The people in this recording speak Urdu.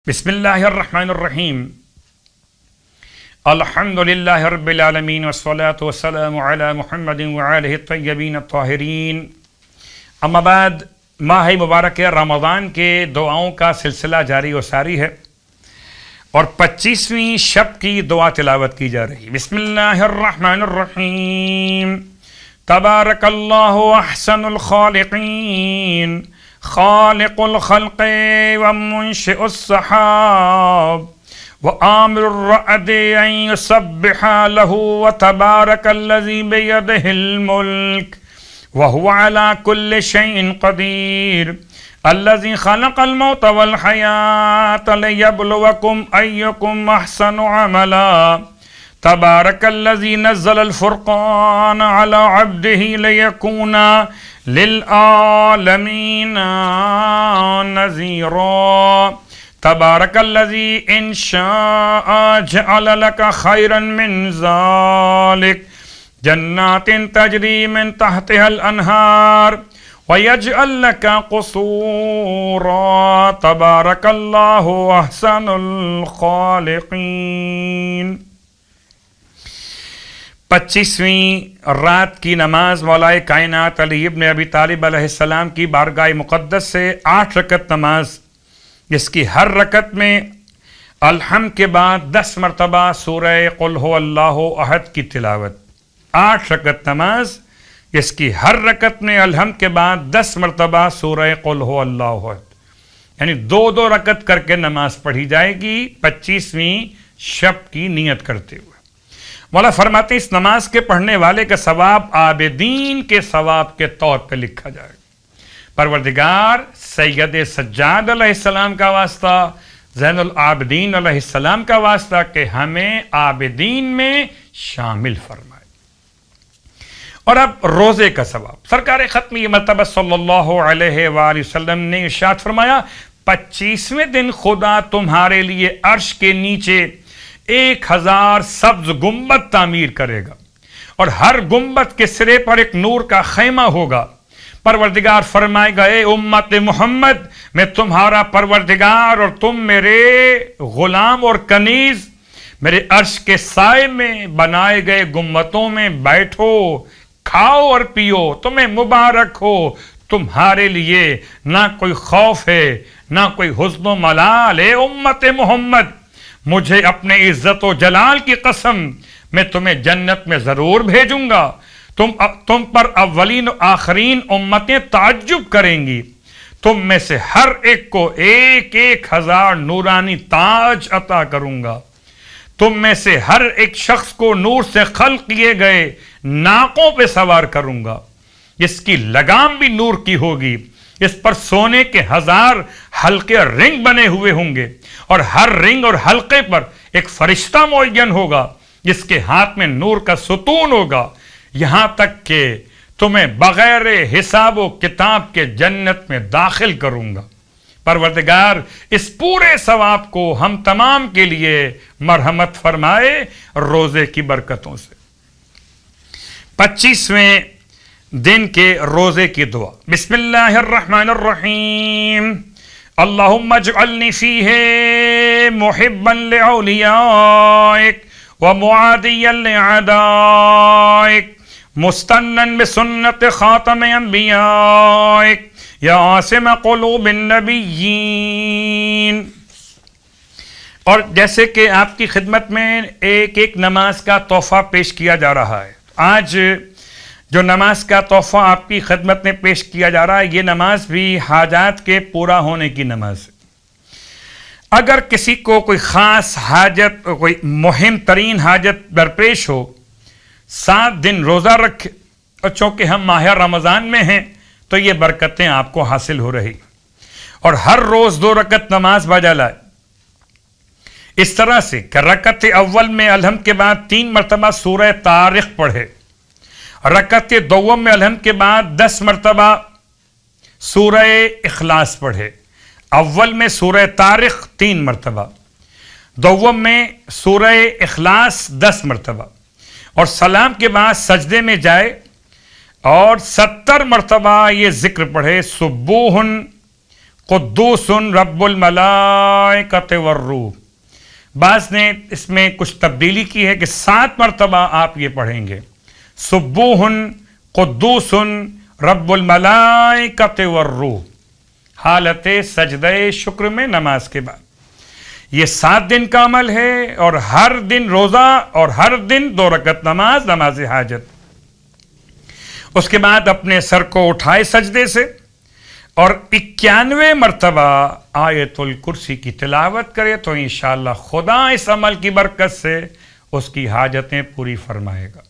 بسم اللہ الرحمن الرحیم الحمد للہ رب العالمین والصلاة والسلام علی محمد وآلہ الطیبین الطاہرین. اما بعد، ماہ مبارک رمضان کے دعاؤں کا سلسلہ جاری و ساری ہے اور 25ویں شب کی دعا تلاوت کی جا رہی. بسم اللہ الرحمن الرحیم. تبارک اللہ احسن الخالقین خالق الخلق ومنشئ السحاب وآمر الرعد أن يسبح له وتبارك الذي بيده الملك وهو على كل شيء قدير الذي خلق الموت والحياة ليبلوكم أيكم أحسن عملا تبارك الذي نزل الفرقان على عبده ليكون للعالمین نذیرا تبارک الذی ان شاء جعل لك خیرا من ذلك جنات تجری من تحتها الانہار ویجعل لك قصورا تبارک اللہ احسن الخالقین. 25ویں رات کی نماز مولائے کائنات علی ابن ابی طالب علیہ السلام کی بارگاہ مقدس سے 8 رکعت نماز، جس کی ہر رکعت میں الحمد کے بعد 10 مرتبہ سورہ قل هو اللہ احد کی تلاوت. 8 رکعت نماز جس کی ہر رکعت میں الحمد کے بعد 10 مرتبہ سورہ قل هو اللہ احد، یعنی 2 رکعت کر کے نماز پڑھی جائے گی 25ویں شب کی نیت کرتے ہوئے. مولا فرماتے ہیں اس نماز کے پڑھنے والے کا ثواب عابدین کے ثواب کے طور پہ لکھا جائے گا. پروردگار سید سجاد علیہ السلام کا واسطہ، زین العابدین علیہ السلام کا واسطہ کہ ہمیں عابدین میں شامل فرمائے. اور اب روزے کا ثواب، سرکار ختمی مرتبہ صلی اللہ علیہ وآلہ وسلم نے ارشاد فرمایا 25ویں دن خدا تمہارے لیے عرش کے نیچے 1000 سبز گنبد تعمیر کرے گا اور ہر گنبد کے سرے پر ایک نور کا خیمہ ہوگا. پروردگار فرمائے گا اے امت محمد، میں تمہارا پروردگار اور تم میرے غلام اور کنیز، میرے عرش کے سائے میں بنائے گئے گنبدوں میں بیٹھو، کھاؤ اور پیو، تمہیں مبارک ہو. تمہارے لیے نہ کوئی خوف ہے نہ کوئی حزن و ملال. اے امت محمد، مجھے اپنے عزت و جلال کی قسم، میں تمہیں جنت میں ضرور بھیجوں گا. تم پر اولین و آخرین امتیں تعجب کریں گی. تم میں سے ہر ایک کو 1000 نورانی تاج عطا کروں گا. تم میں سے ہر ایک شخص کو نور سے خلق کیے گئے ناقوں پہ سوار کروں گا، جس کی لگام بھی نور کی ہوگی. اس پر سونے کے 1000 حلقے رنگ بنے ہوئے ہوں گے اور ہر رنگ اور حلقے پر ایک فرشتہ معین ہوگا جس کے ہاتھ میں نور کا ستون ہوگا، یہاں تک کہ تمہیں بغیر حساب و کتاب کے جنت میں داخل کروں گا. پروردگار اس پورے ثواب کو ہم تمام کے لیے مرحمت فرمائے روزے کی برکتوں سے. 25ویں دن کے روزے کی دعا. بسم اللہ الرحمن الرحیم. اللہم اجعلنی فیہ محبا لعولیائک ومعادیا لعدائک مستنا بسنت خاتم انبیائک یا عاصم قلوب النبیین. اور جیسے کہ آپ کی خدمت میں ایک نماز کا تحفہ پیش کیا جا رہا ہے، آج جو نماز کا تحفہ آپ کی خدمت میں پیش کیا جا رہا ہے، یہ نماز بھی حاجات کے پورا ہونے کی نماز ہے. اگر کسی کو کوئی خاص حاجت، کوئی مہم ترین حاجت درپیش ہو، 7 دن روزہ رکھے، اور چونکہ ہم ماہ رمضان میں ہیں تو یہ برکتیں آپ کو حاصل ہو رہی، اور ہر روز 2 رکعت نماز بجا لائے. اس طرح سے کہ رکعت اول میں الحمد کے بعد 3 مرتبہ سورہ طارق پڑھے، رکعت دوم میں الحمد کے بعد 10 مرتبہ سورہ اخلاص پڑھے. اول میں سورہ طارق 3 مرتبہ، دوم میں سورہ اخلاص 10 مرتبہ، اور سلام کے بعد سجدے میں جائے اور 70 مرتبہ یہ ذکر پڑھے سبوح قدوسن رب الملائکۃ والروح. بعض نے اس میں کچھ تبدیلی کی ہے کہ 7 مرتبہ آپ یہ پڑھیں گے، سبوحن قدوسن رب الملائکۃ والروح، حالت سجدہ شکر میں نماز کے بعد. یہ 7 دن کا عمل ہے، اور ہر دن روزہ اور ہر دن 2 رکعت نماز حاجت. اس کے بعد اپنے سر کو اٹھائے سجدے سے اور 91 مرتبہ آیت الکرسی کی تلاوت کرے تو انشاءاللہ خدا اس عمل کی برکت سے اس کی حاجتیں پوری فرمائے گا.